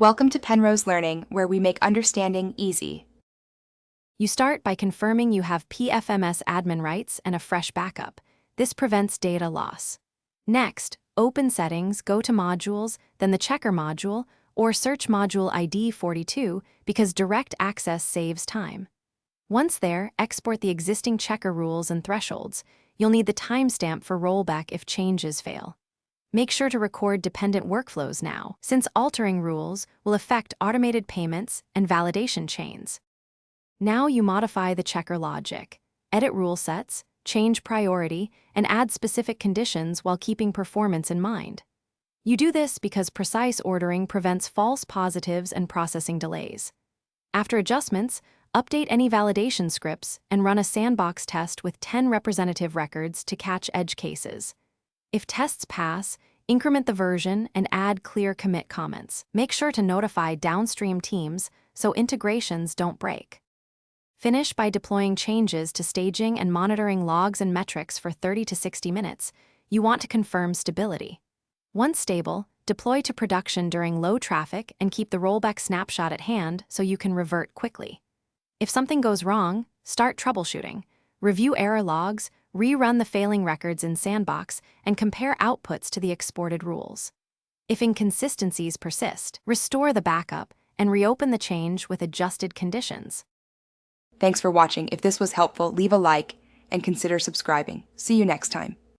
Welcome to Penrose Learning, where we make understanding easy. You start by confirming you have Pfms admin rights and a fresh backup. This prevents data loss. Next, open Settings, go to Modules, then the Checker module, or search module ID 42 because direct access saves time. Once there, export the existing checker rules and thresholds. You'll need the timestamp for rollback if changes fail. Make sure to record dependent workflows now, since altering rules will affect automated payments and validation chains. Now you modify the checker logic, edit rule sets, change priority, and add specific conditions while keeping performance in mind. You do this because precise ordering prevents false positives and processing delays. After adjustments, update any validation scripts and run a sandbox test with 10 representative records to catch edge cases. If tests pass, increment the version and add clear commit comments. Make sure to notify downstream teams so integrations don't break. Finish by deploying changes to staging and monitoring logs and metrics for 30 to 60 minutes. You want to confirm stability. Once stable, deploy to production during low traffic and keep the rollback snapshot at hand so you can revert quickly. If something goes wrong, start troubleshooting. Review error logs, rerun the failing records in Sandbox, and compare outputs to the exported rules. If inconsistencies persist, restore the backup and reopen the change with adjusted conditions. Thanks for watching. If this was helpful, leave a like and consider subscribing. See you next time.